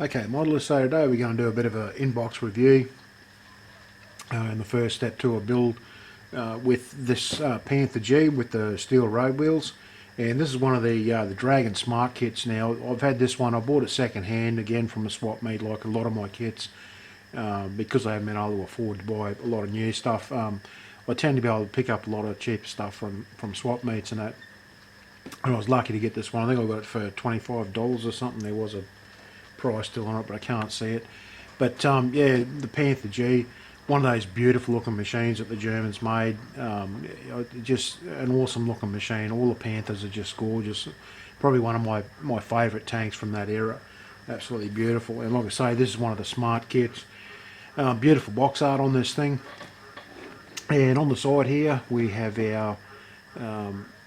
Okay, modelers, so today we're going to do a bit of an inbox review and the first step to a build with this Panther G with the Steel Road wheels. And this is one of the Dragon Smart kits. Now, I've had this one, I bought it second hand again from a swap meet like a lot of my kits because I haven't been able to afford to buy a lot of new stuff. I tend to be able to pick up a lot of cheap stuff from swap meets and that. And I was lucky to get this one. I think I got it for $25 or something. There was a price still on it, but I can't see it. But yeah, the Panther G, one of those beautiful looking machines that the Germans made. Just an awesome looking machine. All the Panthers are just gorgeous. Probably one of my favourite tanks from that era. Absolutely beautiful. And like I say, this is one of the Smart kits. Beautiful box art on this thing. And on the side here we have our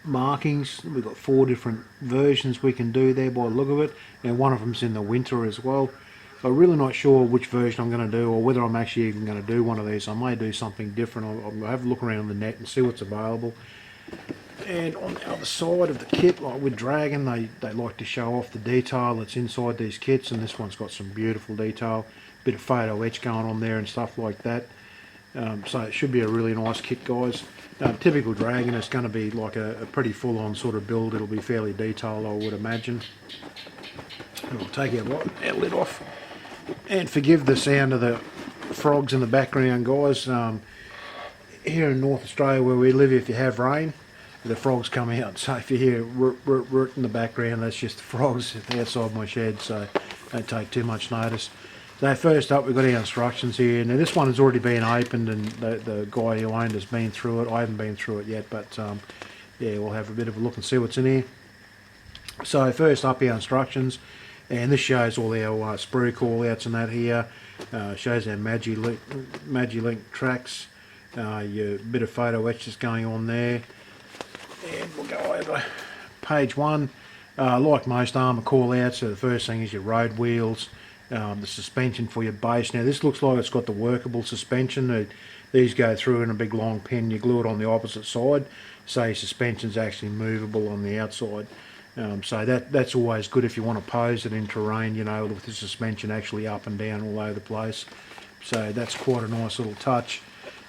markings. We've got 4 different versions we can do there by the look of it, and one of them's in the winter as well. So I'm really not sure which version I'm going to do, or whether I'm actually even going to do one of these. I may do something different. I'll have a look around the net and see what's available. And on the other side of the kit, like with Dragon, they like to show off the detail that's inside these kits, and this one's got some beautiful detail, bit of photo etch going on there and stuff like that. So it should be a really nice kit, guys. Typical Dragon is going to be like a pretty full-on sort of build. It'll be fairly detailed, I would imagine. We'll take our lid off. And forgive the sound of the frogs in the background, guys. Here in North Australia where we live, if you have rain, the frogs come out. So if you hear root in the background, that's just the frogs outside my shed, so don't take too much notice. So first up, we've got our instructions here. Now this one has already been opened, and the guy who owned has been through it. I haven't been through it yet, but yeah, we'll have a bit of a look and see what's in here. So first up, our instructions, and this shows all our sprue call-outs and that here. Shows our Magilink tracks, your bit of photo etches going on there. And we'll go over page 1. Like most armour call-outs, so the first thing is your road wheels. The suspension for your base. Now this looks like it's got the workable suspension. These go through in a big long pin. You glue it on the opposite side, so your suspension's actually movable on the outside. So that's always good if you want to pose it in terrain, you know, with the suspension actually up and down all over the place. So that's quite a nice little touch.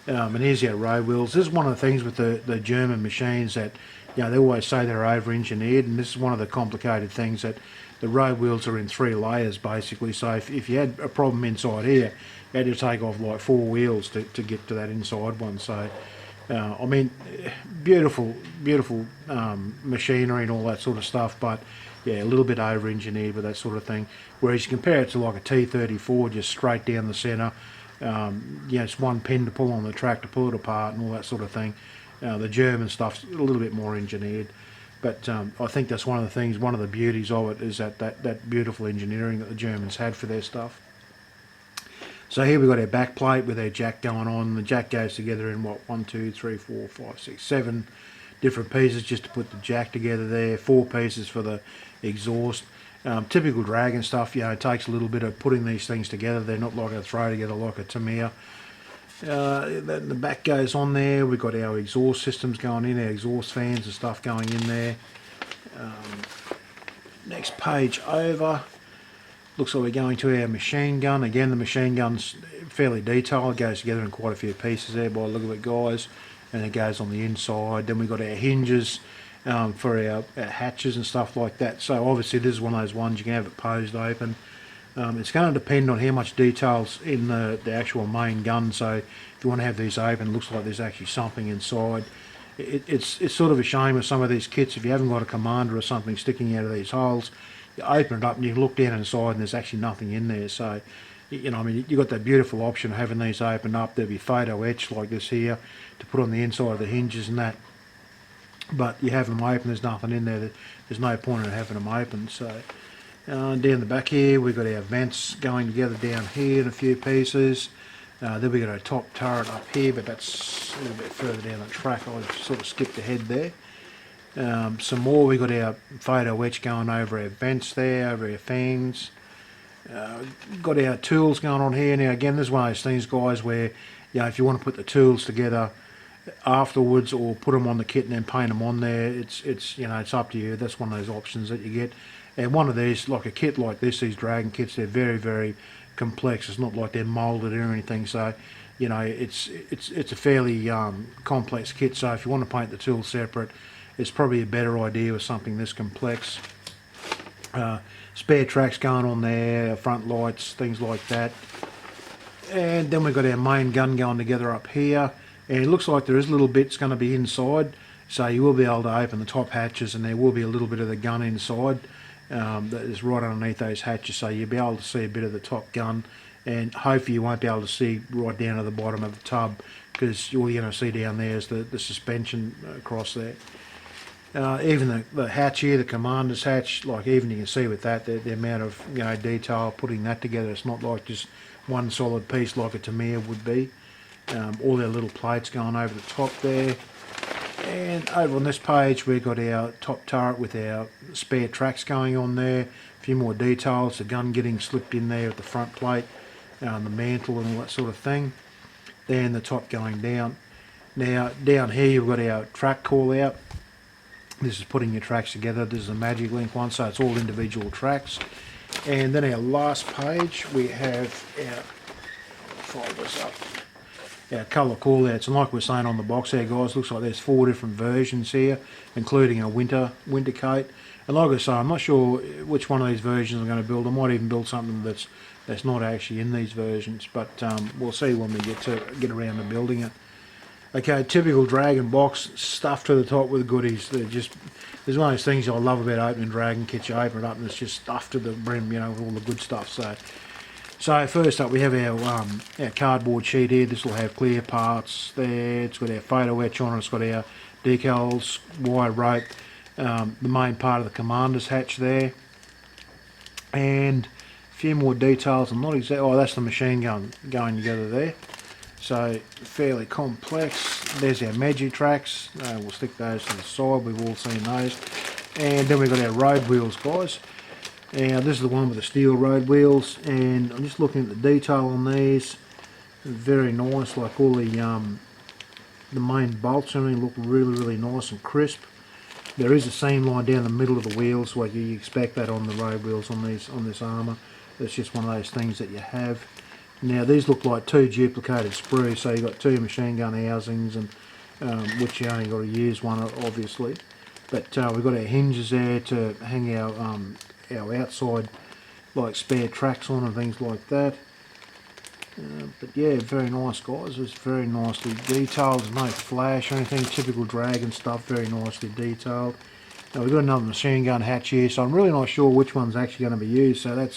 And here's our road wheels. This is one of the things with the German machines that, you know, they always say they're over-engineered, and this is one of the complicated things that the road wheels are in 3 layers basically. So if you had a problem inside here, you had to take off like 4 wheels to get to that inside one. So I mean, beautiful machinery and all that sort of stuff, but yeah, a little bit over-engineered with that sort of thing. Whereas you compare it to like a T34, just straight down the centre. Yeah, it's one pin to pull on the track to pull it apart and all that sort of thing. The German stuff's a little bit more engineered, but I think that's one of the things, one of the beauties of it is that beautiful engineering that the Germans had for their stuff. So here we've got our back plate with our jack going on. The jack goes together in what, 1, 2, 3, 4, 5, 6, 7 different pieces just to put the jack together there. 4 pieces for the exhaust. Typical Dragon stuff, you know, it takes a little bit of putting these things together. They're not like a throw together like a Tamiya. Then the back goes on there. We've got our exhaust systems going in, our exhaust fans and stuff going in there. Next page over. Looks like we're going to our machine gun. Again, the machine gun's fairly detailed. It goes together in quite a few pieces there by the look of it, guys. And it goes on the inside. Then we've got our hinges for our hatches and stuff like that. So obviously this is one of those ones you can have it posed open. It's going to depend on how much detail's in the actual main gun. So if you want to have these open, it looks like there's actually something inside. It's sort of a shame with some of these kits, if you haven't got a commander or something sticking out of these holes, you open it up and you look down inside and there's actually nothing in there. So, you know, I mean, you've got that beautiful option of having these opened up. There'll be photo etch like this here to put on the inside of the hinges and that. But you have them open, there's nothing in there. There's no point in having them open. So down the back here, we've got our vents going together down here in a few pieces. Then we've got our top turret up here, but that's a little bit further down the track. I sort of skipped ahead there. Some more, we've got our photo etch going over our vents there, over our fans. Got our tools going on here. Now again, this is one of those things, guys, where, you know, if you want to put the tools together afterwards, or put them on the kit and then paint them on there. It's you know, it's up to you. That's one of those options that you get. And one of these, like a kit like this, these dragon kits, they're very, very complex. It's not like they're moulded or anything. So, you know, it's a fairly complex kit. So if you want to paint the tools separate, it's probably a better idea with something this complex. Spare tracks going on there, front lights, things like that. And then we've got our main gun going together up here. And it looks like there is little bits going to be inside. So you will be able to open the top hatches, and there will be a little bit of the gun inside. That is right underneath those hatches, so you'll be able to see a bit of the top gun, and hopefully you won't be able to see right down to the bottom of the tub, because all you're going to see down there is the suspension across there. Even the hatch here, the commander's hatch, like even you can see with that, the amount of, you know, detail putting that together. It's not like just one solid piece like a Tamiya would be. All their little plates going over the top there. And over on this page we've got our top turret with our spare tracks going on there. A few more details, the gun getting slipped in there at the front plate, the mantle and all that sort of thing. Then the top going down. Now down here you've got our track call out. This is putting your tracks together. This is a Magic Link one, so it's all individual tracks. And then our last page we have our, fold this up, our colour call-outs. And like we're saying on the box there, guys, looks like there's 4 different versions here, including a winter coat. And like I say, I'm not sure which one of these versions I'm going to build. I might even build something that's not actually in these versions, but we'll see when we get around to building it. Okay, typical Dragon box, stuffed to the top with goodies. There's one of those things I love about opening Dragon kits. You open it up and it's just stuffed to the brim, you know, with all the good stuff. So first up we have our cardboard sheet here. This will have clear parts there. It's got our photo etch on it. It's got our decals, wire rope, the main part of the commander's hatch there, and a few more details. I'm not exactly. Oh, that's the machine gun going together there. So fairly complex. There's our Magic tracks. We'll stick those to the side. We've all seen those. And then we've got our road wheels, guys. Now this is the one with the Steel Road wheels, and I'm just looking at the detail on these. Very nice, like all the main bolts and everything look really nice and crisp. There is a seam line down the middle of the wheels, like you expect that on the road wheels on this armour. It's just one of those things that you have. Now these look like 2 duplicated sprues, so you've got 2 machine gun housings, and which you only got to use one obviously. But we've got our hinges there to hang our outside like spare tracks on and things like that. But yeah, very nice, guys. It's very nicely detailed. There's no flash or anything. Typical Dragon stuff, very nicely detailed. Now we've got another machine gun hatch here, so I'm really not sure which one's actually going to be used. So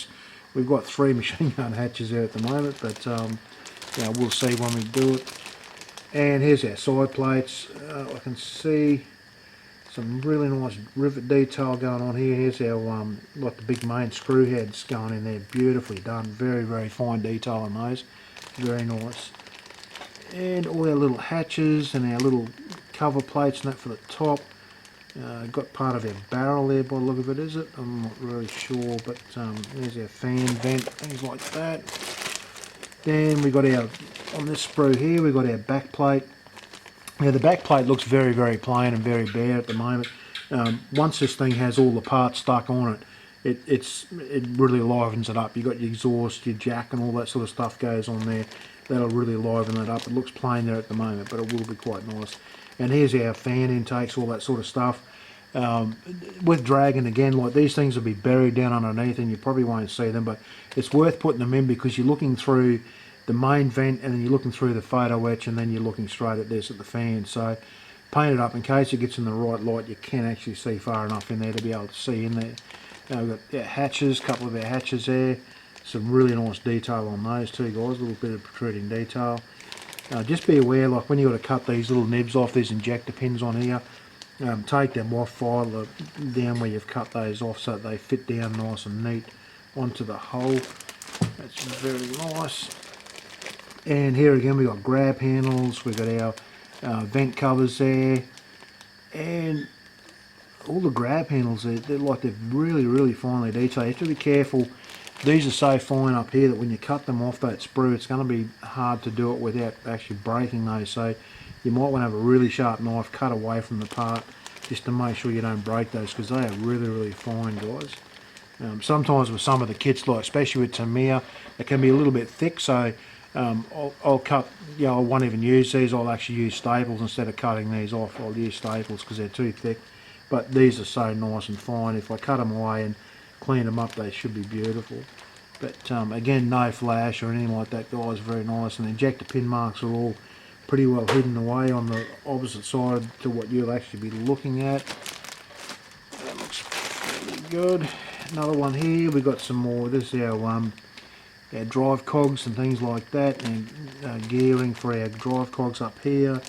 we've got 3 machine gun hatches there at the moment, but yeah, we'll see when we do it. And here's our side plates. I can see some really nice rivet detail going on here. Here's our like the big main screw heads going in there, beautifully done. Very fine detail on those, very nice. And all our little hatches and our little cover plates and that for the top. Got part of our barrel there by the look of it, is it? I'm not really sure, but there's our fan vent, things like that. Then we got our, on this sprue here, we've got our back plate. Now the back plate looks very plain and very bare at the moment. Once this thing has all the parts stuck on it, it really livens it up. You've got your exhaust, your jack and all that sort of stuff goes on there. That'll really liven it up. It looks plain there at the moment, but it will be quite nice. And here's our fan intakes, all that sort of stuff. With Dragon, again, like these things will be buried down underneath and you probably won't see them, but it's worth putting them in because you're looking through the main vent and then you're looking through the photo etch and then you're looking straight at this at the fan. So paint it up in case it gets in the right light. You can actually see far enough in there to be able to see in there. We've got our hatches, a couple of our hatches there. Some really nice detail on those too, guys. A little bit of protruding detail. Just be aware, like when you've got to cut these little nibs off, these injector pins on here, take them off, file down where you've cut those off so that they fit down nice and neat onto the hole. That's very nice. And here again we've got grab handles, we've got our vent covers there, and all the grab handles, they're really finely detailed. You have to be careful. These are so fine up here that when you cut them off that sprue, it's going to be hard to do it without actually breaking those. So you might want to have a really sharp knife, cut away from the part, just to make sure you don't break those, because they are really, really fine, guys. Sometimes with some of the kits, like especially with Tamiya, they can be a little bit thick, so I'll cut, you know, I won't even use these. I'll actually use staples instead of cutting these off. I'll use staples because they're too thick, but these are so nice and fine. If I cut them away and clean them up, they should be beautiful. But again, no flash or anything like that, guys. Very nice, and the injector pin marks are all pretty well hidden away on the opposite side to what you'll actually be looking at. That looks really good. Another one here, we've got some more. This is our drive cogs and things like that, and gearing for our drive cogs up here.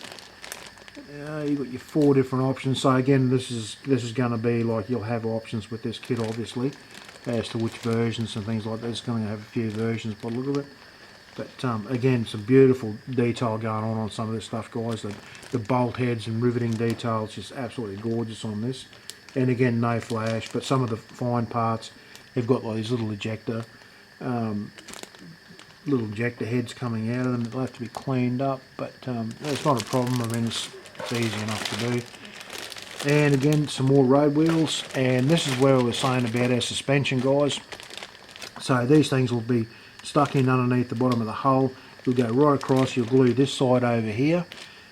You've got your 4 different options. So again, this is going to be like, you'll have options with this kit, obviously, as to which versions and things like that. It's going to have a few versions by the look of it. But again, some beautiful detail going on some of this stuff, guys. The bolt heads and riveting details, just absolutely gorgeous on this. And again, no flash, but some of the fine parts have got like these little ejector heads coming out of them. They'll have to be cleaned up, but that's not a problem. I mean, it's easy enough to do. And again, some more road wheels, and this is where we were saying about our suspension, guys. So these things will be stuck in underneath the bottom of the hull. You'll go right across, you'll glue this side over here,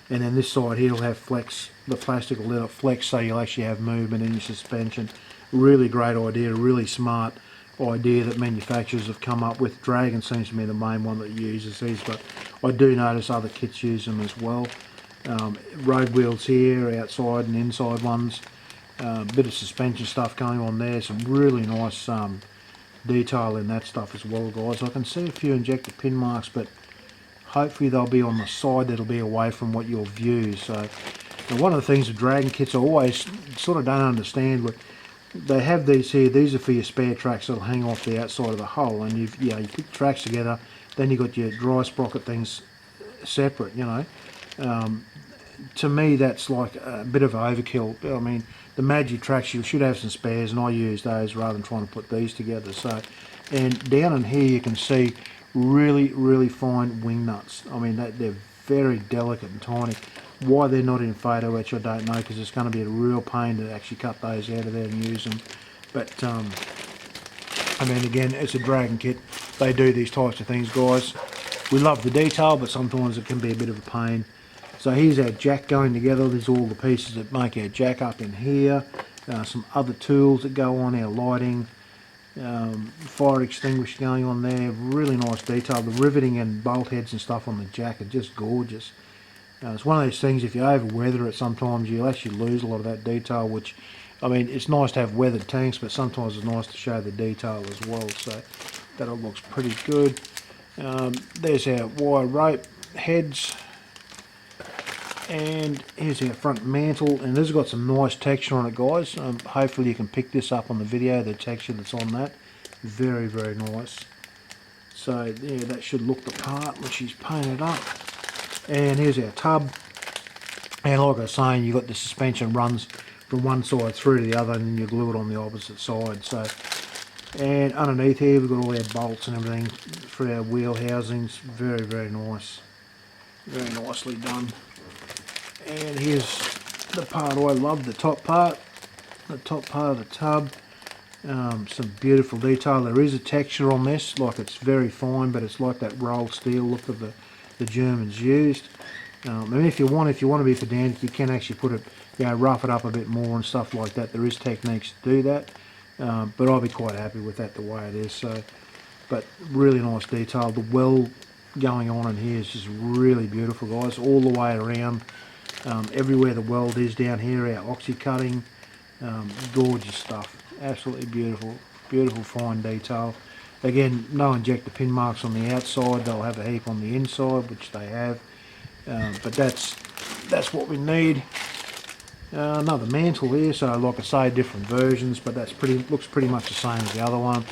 and then this side here will have flex. The plastic will let it flex, so you'll actually have movement in your suspension. Really great idea, really smart idea that manufacturers have come up with. Dragon seems to be the main one that uses these, but I do notice other kits use them as well. Road wheels here, outside and inside ones. Bit of suspension stuff going on there. Some really nice detail in that stuff as well, guys. I can see a few injector pin marks, but hopefully they'll be on the side that'll be away from what you'll view. So, and one of the things with Dragon kits I always sort of don't understand, but they have these here. These are for your spare tracks that'll hang off the outside of the hull, and you put the tracks together, then you got your dry sprocket things separate, you know. To me, that's like a bit of overkill. I mean, the Magi tracks, you should have some spares, and I use those rather than trying to put these together. So, and down in here you can see really, really fine wing nuts. I mean, they're very delicate and tiny. Why they're not in photo etch, I don't know, because it's going to be a real pain to actually cut those out of there and use them. But I mean, again, it's a Dragon kit. They do these types of things, guys. We love the detail, but sometimes it can be a bit of a pain. So here's our jack going together. There's all the pieces that make our jack up in here. Some other tools that go on, our lighting, fire extinguisher going on there. Really nice detail. The riveting and bolt heads and stuff on the jack are just gorgeous. It's one of those things, if you over weather it, sometimes you'll actually lose a lot of that detail, which, I mean, it's nice to have weathered tanks, but sometimes it's nice to show the detail as well. So that all looks pretty good. There's our wire rope heads. And here's our front mantle, and this has got some nice texture on it, guys. Hopefully you can pick this up on the video, the texture that's on that. Very, very nice. So yeah, that should look the part when she's painted up. And here's our tub. And like I was saying, you've got the suspension runs from one side through to the other, and then you glue it on the opposite side. So, and underneath here we've got all our bolts and everything for our wheel housings. Very, very nice. Very nicely done. And here's the part I love, the top part of the tub. Some beautiful detail. There is a texture on this, like it's very fine, but it's like that rolled steel look that the Germans used. And if you want to be pedantic, you can actually put it, rough it up a bit more and stuff like that. There is techniques to do that, but I'll be quite happy with that the way it is. So, but really nice detail. The weld going on in here is just really beautiful, guys, all the way around. Everywhere the weld is down here, our oxy cutting, gorgeous stuff, absolutely beautiful, beautiful fine detail. Again, no injector pin marks on the outside. They'll have a heap on the inside, which they have, but that's what we need. Another mantle here, so like I say, different versions, but looks pretty much the same as the other one.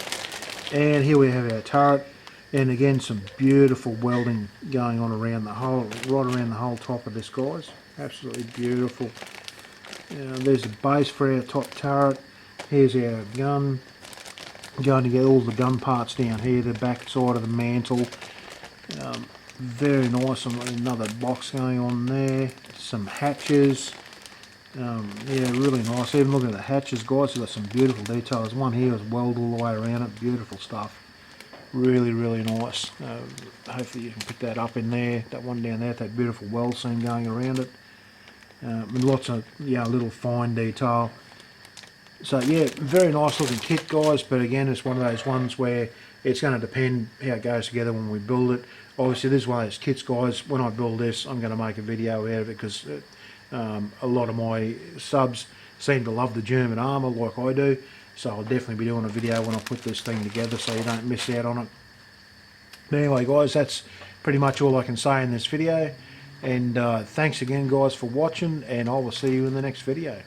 And here we have our turret. And again, some beautiful welding going on around the whole, right around the whole top of this, guys. Absolutely beautiful. There's the base for our top turret. Here's our gun. Going to get all the gun parts down here, the back side of the mantle. Very nice. Another box going on there. Some hatches. Yeah, really nice. Even looking at the hatches, guys, they've got some beautiful details. One here was welded all the way around it. Beautiful stuff. Really, really nice. Hopefully you can pick that up in there. That one down there, that beautiful weld seam going around it. And lots of little fine detail. So yeah, very nice looking kit, guys, but again, it's one of those ones where it's going to depend how it goes together when we build it. Obviously, this is one of those kits, guys. When I build this, I'm going to make a video out of it because a lot of my subs seem to love the German armour like I do. So I'll definitely be doing a video when I put this thing together so you don't miss out on it. But anyway, guys, that's pretty much all I can say in this video. And thanks again, guys, for watching, and I will see you in the next video.